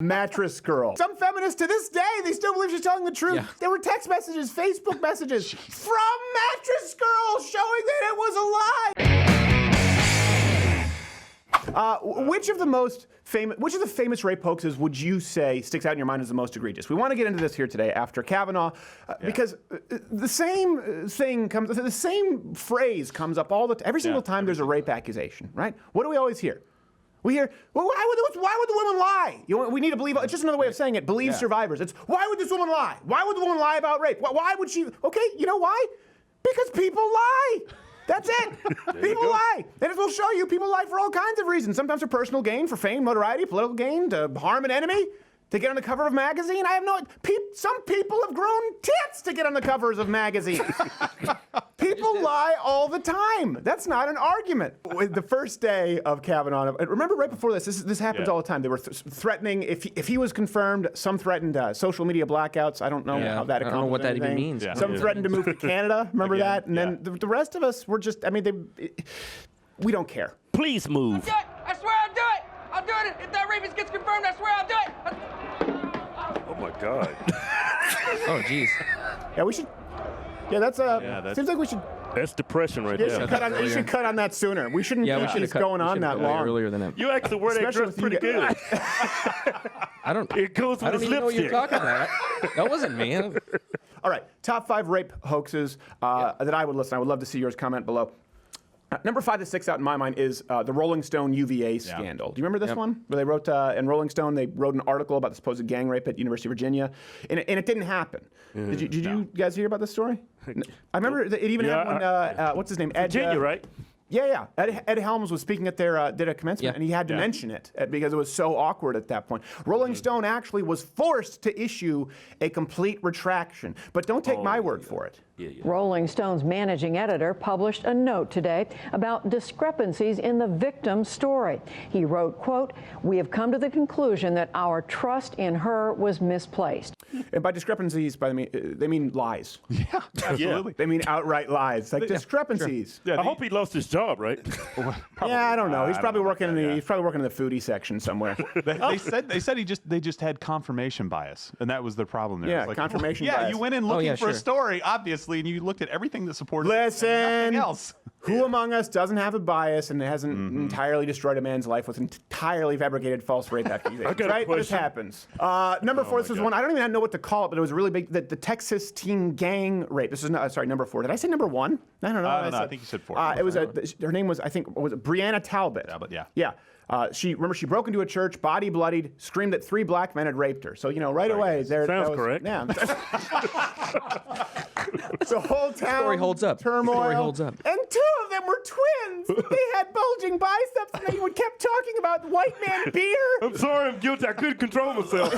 Mattress Girl. Some feminists to this day, they still believe she's telling the truth. Yeah. There were text messages, Facebook messages from Mattress Girl showing that it was a lie. Which of the famous rape hoaxes would you say sticks out in your mind as the most egregious? We want to get into this here today after Kavanaugh, because the same phrase comes up every single time there's a rape accusation, right? What do we always hear? We hear, well, why would the woman lie? We need to believe, it's just another way of saying it, believe survivors. It's, why would this woman lie? Why would the woman lie about rape? Why would she? Okay, you know why? Because people lie. That's it. People lie. And it will show you people lie for all kinds of reasons. Sometimes for personal gain, for fame, notoriety, political gain, to harm an enemy, to get on the cover of a magazine. I have no... Some people have grown tits to get on the covers of magazines. People lie all the time. That's not an argument. The first day of Kavanaugh, remember right before this happens all the time. They were threatening, if he was confirmed, some threatened social media blackouts. I don't know how that accomplished I don't know what that anything. even means. Yeah. Some threatened to move to Canada. Remember that? And then the rest of us were just, we don't care. Please move. I swear I'll do it. I'll do it. If that rapist gets confirmed, I swear I'll do it. Oh my God. Oh jeez. Yeah, we should. Yeah, that's seems like we should. That's depression right there. You should cut on that sooner. We shouldn't keep this going on that long. Earlier than that. You actually wear that dress pretty good. I don't. It goes with his even know what you're lipstick. talking about. That wasn't me. All right, top 5 rape hoaxes that I would listen. I would love to see yours. Comment below. Number 5 that sticks out in my mind is the Rolling Stone UVA scandal. Do you remember this one? Where they wrote, in Rolling Stone, they wrote an article about the supposed gang rape at University of Virginia, and it didn't happen. Did you guys hear about this story? I remember it even had one, what's his name? Virginia, right? Yeah. Ed Helms was speaking at their did a commencement, and he had to mention it because it was so awkward at that point. Rolling Stone actually was forced to issue a complete retraction, but don't take my word for it. Rolling Stone's managing editor published a note today about discrepancies in the victim's story. He wrote, quote, "We have come to the conclusion that our trust in her was misplaced." And by discrepancies, they mean lies. Yeah, absolutely. They mean outright lies, like discrepancies. Sure. Yeah, I hope he lost his job, right? Yeah, I don't know. He's probably working in the foodie section somewhere. They said they just had confirmation bias, and that was the problem there. Yeah, like, confirmation bias. bias. You went in looking for a story, obviously, and you looked at everything that supported nothing else. Who among us doesn't have a bias and hasn't entirely destroyed a man's life with entirely fabricated false rape accusations? Right? This happens. Number 4, this was one, I don't even know what to call it, but it was really big, the Texas teen gang rape. This is, number 4. Did I say number 1? I don't know. I think you said 4. It was her name was, I think, was it Breonna Talbot? Talbot, yeah. Yeah. She broke into a church, body bloodied, screamed that 3 black men had raped her. So, right away. Sounds correct. Yeah. The whole town Story holds up. Turmoil. Story holds up. And 2 of them were twins. They had bulging biceps, and they kept talking about white man beer. I'm sorry, I'm guilty. I couldn't control myself.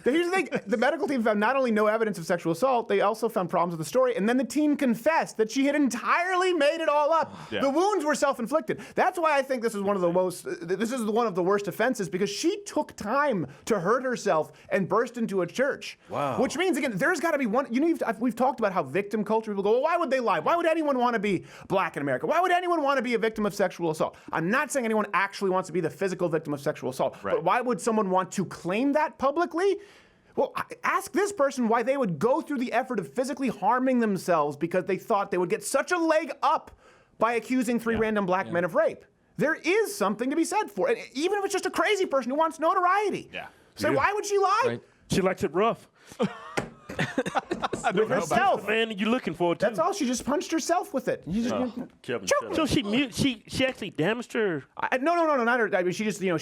Here's the thing. The medical team found not only no evidence of sexual assault, they also found problems with the story. And then the teen confessed that she had entirely made it all up. Yeah. The wounds were self-inflicted. That's why I think this is one of the worst offenses, because she took time to hurt herself and burst into a church. Wow. Which means, again, there's got to be one. We've talked about how victim culture, people go, well, why would they lie? Why would anyone want to be black in America? Why would anyone want to be a victim of sexual assault? I'm not saying anyone actually wants to be the physical victim of sexual assault. Right. But why would someone want to claim that publicly? Well, ask this person why they would go through the effort of physically harming themselves because they thought they would get such a leg up by accusing 3 random black men of rape. There is something to be said for it, even if it's just a crazy person who wants notoriety. Yeah. So why would she lie? Right. She likes it rough. With herself. The man you're looking for, too. That's all. She just punched herself with it. So she actually damaged her. No, not her. I mean, she just, the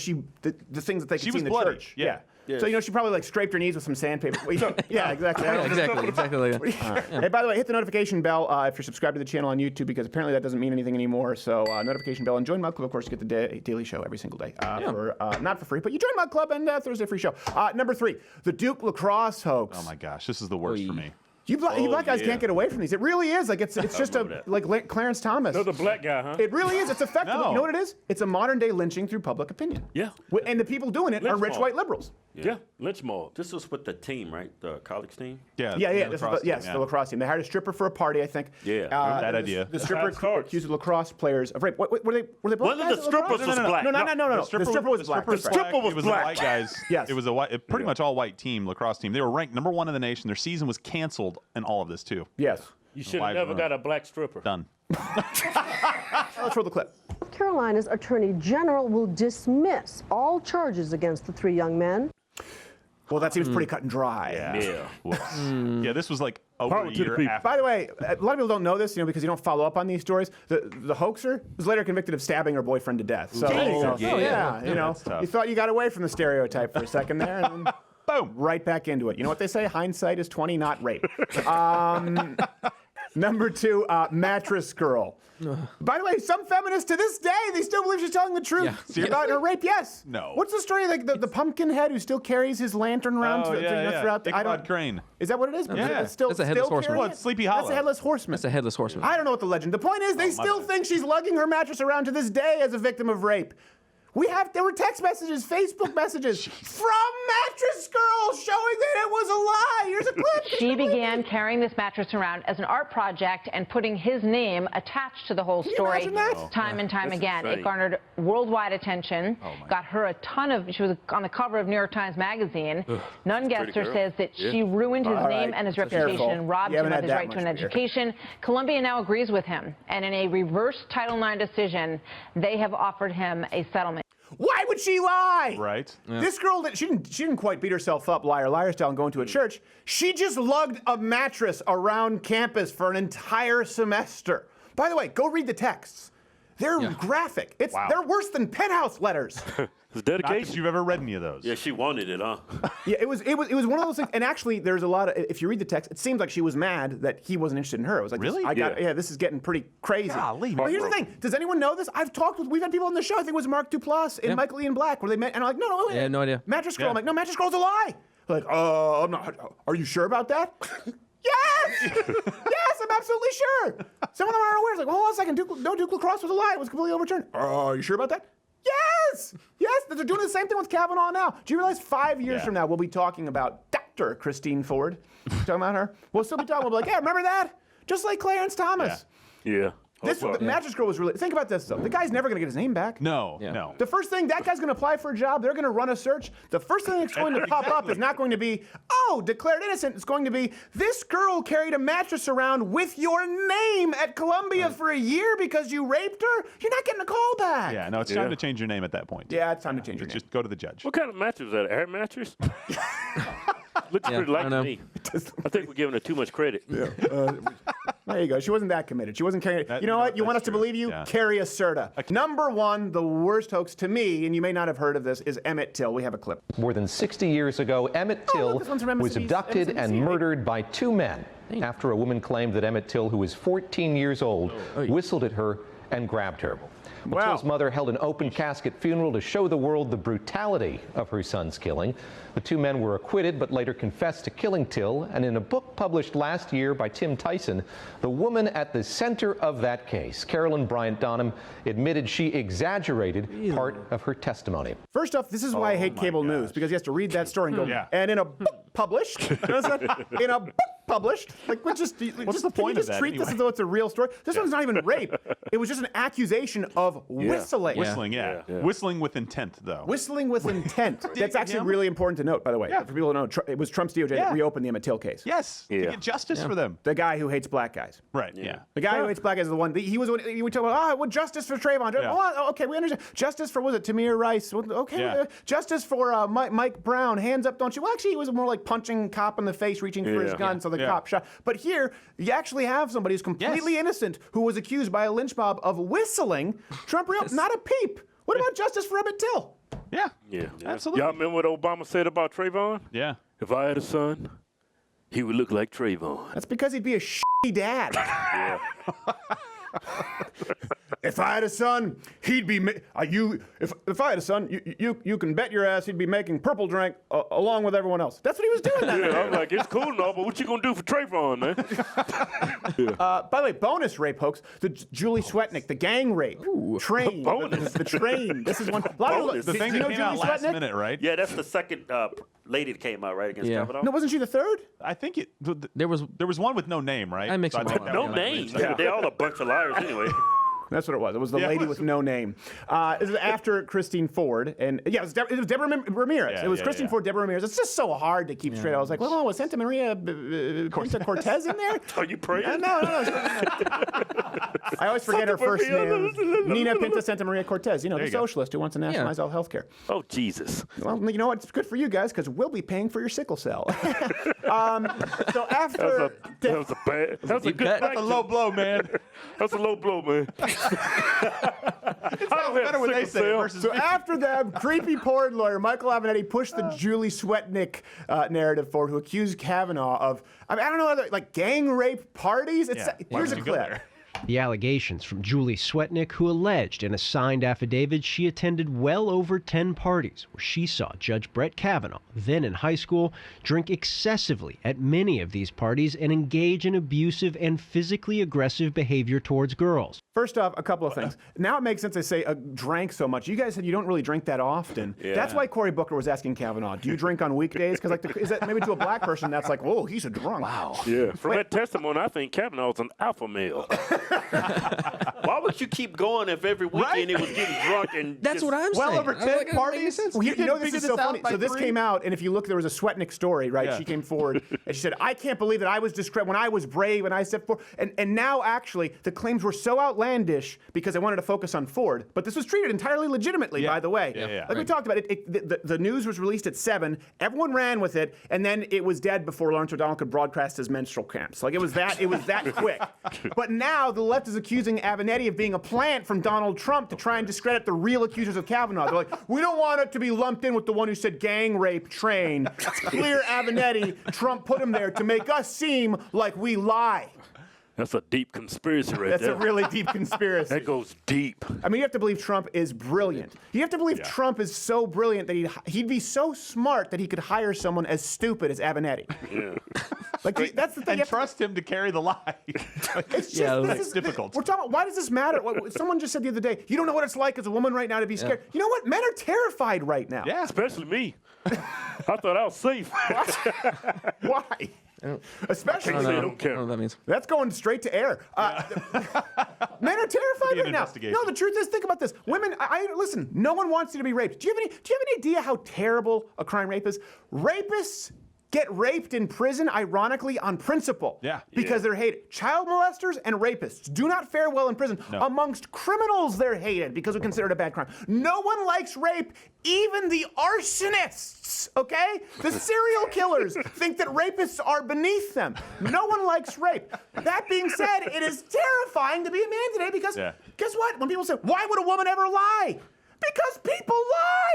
things that they could see in the church. Yeah. So, she probably scraped her knees with some sandpaper. Yeah, exactly. exactly like that. Hey, by the way, hit the notification bell if you're subscribed to the channel on YouTube, because apparently that doesn't mean anything anymore. So notification bell, and join Mug Club, of course, to get the daily show every single day. Not for free, but you join Mug Club and Thursday free show. Number 3, the Duke Lacrosse hoax. Oh my gosh, this is the worst for me. You black guys can't get away from these. It really is like it's just like Clarence Thomas. Another black guy, huh? It really is. It's effective. No. You know what it is? It's a modern day lynching through public opinion. Yeah. And the people doing it are Lynch rich mob. white liberals. Yeah. Lynch mob. This was with the team, right? The college team? Yeah. the lacrosse team, The lacrosse team. They hired a stripper for a party, I think. Yeah. Bad idea. The stripper That's hard. accused lacrosse players of rape. Were they black One of guys the at strippers lacrosse? was black. No. The stripper was black. That's right. stripper was it was black. the white guys. Yes. It was pretty much all white team, lacrosse team. They were ranked number 1 in the nation. Their season was canceled and all of this too. Yes. You should have Wives never run. got a black stripper. Done. Let's roll the clip. North Carolina's Attorney General will dismiss all charges against the 3 young men. Well, that seems pretty cut and dry. Yeah. Yeah, this was like over Power a to the year people. after. By the way, a lot of people don't know this, because you don't follow up on these stories. The hoaxer was later convicted of stabbing her boyfriend to death. So there you go. yeah. That's tough. You thought you got away from the stereotype for a second there, and then Boom. right back into it. You know what they say? Hindsight is 20, not rape. Number 2, Mattress Girl. By the way, some feminists to this day, they still believe she's telling the truth. Yeah. About her rape, yes. No. What's the story? Like the pumpkin head who still carries his lantern around throughout the Ichabod Crane. Is that what it is? Yeah. It's still, That's a headless still horseman. carrying What, it? Sleepy That's Hollow? a headless horseman. That's a headless horseman. I don't know what the legend. The point is, they still bad. think she's lugging her mattress around to this day as a victim of rape. There were text messages, Facebook messages from Mattress Girl showing that it was a lie. Here's a clip. She began carrying this mattress around as an art project and putting his name attached to the whole you story imagine that? time and time That's again. insane. It garnered worldwide attention, got her a ton of, she was on the cover of New York Times Magazine. None Gesser girl. says that she ruined his name and his reputation Careful. and robbed You him haven't of his had right that to an much beer. education. Columbia now agrees with him, and in a reverse Title IX decision, they have offered him a settlement. Why would she lie? Right. This girl, she didn't quite beat herself up, liar style, and go into a church. She just lugged a mattress around campus for an entire semester. By the way, go read the texts. They're graphic. They're worse than penthouse letters. It's Not dedication. that you've ever read any of those. Yeah, she wanted it, huh? Yeah, it was one of those things. And actually, there's a lot of. If you read the text, it seems like she was mad that he wasn't interested in her. It was like, Really? This is getting pretty crazy. Golly, But here's the thing: does anyone know this? We've had people on the show. I think it was Mark Duplass and Michael Ian Black, where they met, and I'm like, no, wait. Yeah, no idea. Mattress Girl. Yeah. I'm like, no, Mattress Girl's a lie. They're like, I'm not. Are you sure about that? Yes! Yes, I'm absolutely sure. Some of them aren't aware. It's like, hold on a second. Duke Lacrosse was a lie. It was completely overturned. Are you sure about that? Yes! Yes, they're doing the same thing with Kavanaugh now. Do you realize 5 years from now we'll be talking about Dr. Christine Ford? Talking about her? We'll still be talking. We'll be like, yeah, remember that? Just like Clarence Thomas. Yeah. The Mattress Girl was really. Think about this though. The guy's never gonna get his name back. No. The first thing that guy's gonna apply for a job, they're gonna run a search. The first thing that's going to pop up is not going to be, oh, declared innocent. It's going to be, this girl carried a mattress around with your name at Columbia for a year because you raped her. You're not getting a call back. Yeah, no, it's time to change your name at that point. Yeah, it's time to change your name. Just go to the judge. What kind of mattress is that? An air mattress? Looks pretty like I don't know. me. I think we're giving her too much credit. There you go. She wasn't that committed. She wasn't carrying. You know what? You want us to believe you? Yeah. Carry a Serta. Number 1, the worst hoax to me, and you may not have heard of this, is Emmett Till. We have a clip. More than 60 years ago, Emmett Till look, this one's from was MSNBC, abducted and right? murdered by 2 men after a woman claimed that Emmett Till, who was 14 years old, whistled at her and grabbed her. Well, Wow. Till's mother held an open casket funeral to show the world the brutality of her son's killing. The 2 men were acquitted but later confessed to killing Till, and in a book published last year by Tim Tyson, the woman at the center of that case, Carolyn Bryant Donham, admitted she exaggerated part of her testimony. First off, this is why I hate cable news, because he has to read that story and go, Yeah. and in a book published, in a book published, like, What's the can point you of just that treat this anyway? as though it's a real story? This one's not even rape. It was just an accusation of whistling. Whistling, yeah. Whistling with intent, though. Whistling with intent. That's actually really important to note, by the way. For people who don't know, it was Trump's DOJ that reopened the Emmett Till case. Yes. To get justice for them. The guy who hates black guys. Right, yeah. The guy who hates black guys is the one. He was. We talk about, well, justice for Trayvon. Yeah. Oh, okay, we understand. Justice for, was it Tamir Rice? Okay. Yeah. Justice for Mike Brown. Hands up, don't you? Well, actually, he was more like punching cop in the face, reaching for his gun, so the cop shot. But here, you actually have somebody who's completely innocent who was accused by a lynch mob of whistling. Trump real, not a peep. What about justice for Emmett Till? Yeah. Yeah. Absolutely. Y'all remember what Obama said about Trayvon? Yeah. If I had a son, he would look like Trayvon. That's because he'd be a shitty dad. if I had a son, he'd be if I had a son, you can bet your ass he'd be making purple drink along with everyone else. That's what he was doing. Yeah, I'm like, it's cool and all, but what you gonna do for Trayvon, man? By the way, bonus rape hoax: the Julie Swetnick, the gang rape train, the train. This is one. The thing that came out last Swetnick? minute, right? Yeah, that's the second lady that came out, right, against Kavanaugh. No, wasn't she the third? I think there was one with no name, right? I mixed them all up. No name. They're all a bunch of liars anyway. That's what it was. It was the lady with no name. This is after Christine Ford, and it was Deborah Ramirez. It was Christine Ford, Deborah Ramirez. It's just so hard to keep straight. I was like, well, was Santa Maria Cortez in there? Are you praying? No. I always forget her first name. Nina Pinta Santa Maria Cortez. You know, the socialist who wants to nationalize all health care. Oh, Jesus. Well, you know what? It's good for you guys because we'll be paying for your sickle cell. So after That was a bad. That was a good. That's a low blow, man. That's a low blow, man. It's better when they say it versus So after them, creepy porn lawyer Michael Avenatti pushed the Julie Swetnick narrative forward, who accused Kavanaugh of, I don't know, like gang rape parties. Here's a clip. The allegations from Julie Swetnick, who alleged in a signed affidavit she attended well over 10 parties where she saw Judge Brett Kavanaugh, then in high school, drink excessively at many of these parties and engage in abusive and physically aggressive behavior towards girls. First off, a couple of things. Now it makes sense they say drank so much. You guys said you don't really drink that often. Yeah. That's why Cory Booker was asking Kavanaugh, do you drink on weekdays? Because is that maybe to a black person that's like, whoa, he's a drunk. Wow. Yeah. From that testimony, I think Kavanaugh's an alpha male. Why would you keep going if every weekend it was getting drunk and That's what I'm well saying. over 10 parties? Well, you know, this is so funny. So this three? came out, and if you look, there was a Swetnick story, right? Yeah. She came forward, and she said, I can't believe that I was when I was brave and I stepped forward. And now, actually, the claims were so outlandish because I wanted to focus on Ford. But this was treated entirely legitimately, by the way. Like we talked about, the news was released at 7. Everyone ran with it, and then it was dead before Lawrence O'Donnell could broadcast his menstrual cramps. Like, it was that quick. But now the left is accusing Avenatti of being a plant from Donald Trump to try and discredit the real accusers of Kavanaugh. They're like, we don't want it to be lumped in with the one who said gang rape train. It's clear Avenatti, Trump put him there to make us seem like we lie. That's a deep conspiracy right That's there. a really deep conspiracy. That goes deep. I mean, you have to believe Trump is brilliant. You have to believe Trump is so brilliant that he'd be so smart that he could hire someone as stupid as Avenatti. Yeah. Like, that's the thing. and trust him to carry the lie. It's just it's difficult. We're talking about, why does this matter? Someone just said the other day, you don't know what it's like as a woman right now to be scared. You know what? Men are terrified right now. Yeah. Especially me. I thought I was safe. Why? Especially, I don't care. I don't know what that means. That's going straight to air. Men are terrified right now. No, the truth is, think about this. Women, listen. No one wants you to be raped. Do you have any idea how terrible a crime rape is? Rapists get raped in prison, ironically, on principle. Yeah. Because they're hated. Child molesters and rapists do not fare well in prison. No. Amongst criminals, they're hated because we consider it a bad crime. No one likes rape, even the arsonists, okay? The serial killers think that rapists are beneath them. No one likes rape. That being said, it is terrifying to be a man today because guess what? When people say, why would a woman ever lie? Because people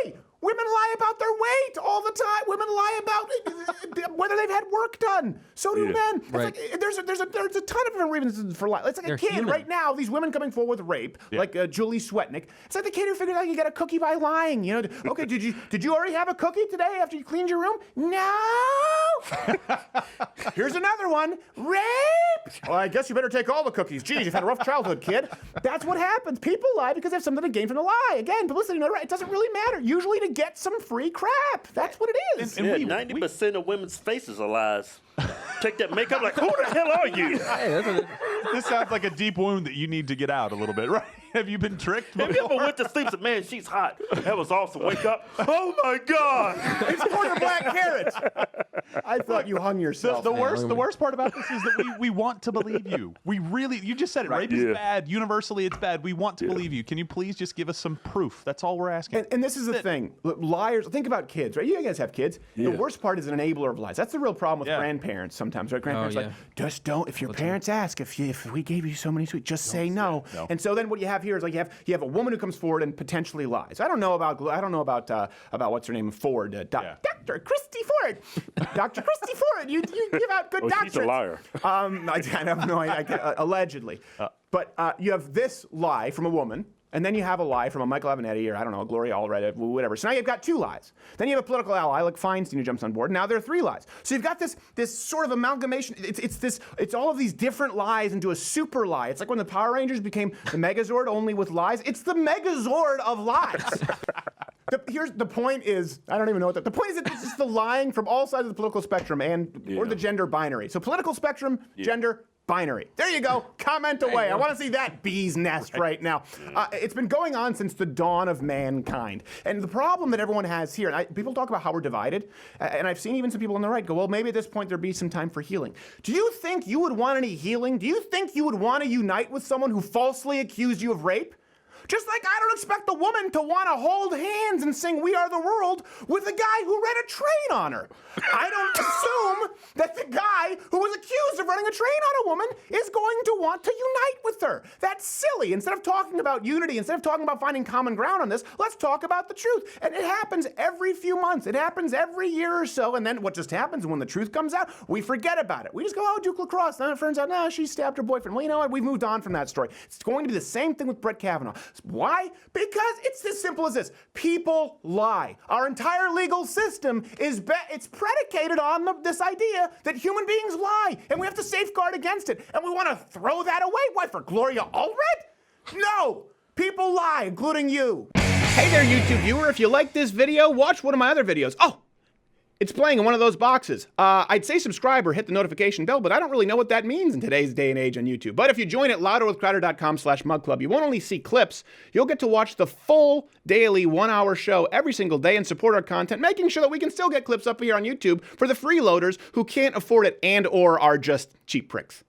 lie. Women lie about their weight all the time. Women lie about whether they've had work done. So do men. It's like, there's a ton of different reasons for lie. It's like a kid human. right now. These women coming forward with rape, like Julie Swetnick. It's like the kid who figured out you got a cookie by lying. You know, okay, did you already have a cookie today after you cleaned your room? No. Here's another one. Rape. Well, I guess you better take all the cookies. Geez, you've had a rough childhood, kid. That's what happens. People lie because they have something to gain from the lie. Again, publicity, it doesn't really matter. Usually to get some free crap. That's what it is. And 90% of women's faces are lies. Take that makeup like, who the hell are you? This sounds like a deep wound that you need to get out a little bit, right? Have you been tricked? Have you ever went to sleep and said, man, she's hot. That was awesome. Wake up. Oh, my God. It's quarter black carrots. I thought you hung yourself. The worst part about this is that we want to believe you. We really, you just said it. Rape is bad. Universally, it's bad. We want to believe you. Can you please just give us some proof? That's all we're asking. And this is the thing. Liars, think about kids, right? You guys have kids. The worst part is an enabler of lies. That's the real problem with grandparents sometimes, right? Grandparents like, just don't, if your parents ask, if we gave you so many sweets, just say no. And so then what you have here is like you have a woman who comes forward and potentially lies. I don't know about what's her name, Ford, Dr. Christy Ford. Dr. Christy Ford, you give out good doctorates. She's a liar. I have no idea, allegedly. But you have this lie from a woman, and then you have a lie from a Michael Avenatti or, I don't know, Gloria Allred, whatever. So now you've got 2 lies. Then you have a political ally like Feinstein who jumps on board. Now there are 3 lies. So you've got this sort of amalgamation. It's all of these different lies into a super lie. It's like when the Power Rangers became the Megazord only with lies. It's the Megazord of lies. The point is, I don't even know what the point is that this is the lying from all sides of the political spectrum or the gender binary. So political spectrum, gender, binary. There you go. Comment away. I want to see that bee's nest right now. It's been going on since the dawn of mankind. And the problem that everyone has here, and people talk about how we're divided, and I've seen even some people on the right go, well, maybe at this point there'd be some time for healing. Do you think you would want any healing? Do you think you would want to unite with someone who falsely accused you of rape? Just like I don't expect a woman to want to hold hands and sing We Are the World with a guy who ran a train on her. I don't assume that the guy who was accused of running a train on a woman is going to want to unite with her. That's silly. Instead of talking about unity, instead of talking about finding common ground on this, let's talk about the truth. And it happens every few months. It happens every year or so. And then what just happens when the truth comes out, we forget about it. We just go, oh, Duke Lacrosse. Then it turns out, no, she stabbed her boyfriend. Well, you know what? We've moved on from that story. It's going to be the same thing with Brett Kavanaugh. Why? Because it's as simple as this. People lie. Our entire legal system is it's predicated on this idea that human beings lie, and we have to safeguard against it. And we want to throw that away. Why, for Gloria Allred? No. People lie, including you. Hey there, YouTube viewer. If you like this video, watch one of my other videos. Oh, it's playing in one of those boxes. I'd say subscribe or hit the notification bell, but I don't really know what that means in today's day and age on YouTube. But if you join at louderwithcrowder.com/mugclub, you won't only see clips, you'll get to watch the full daily 1-hour show every single day and support our content, making sure that we can still get clips up here on YouTube for the freeloaders who can't afford it and or are just cheap pricks.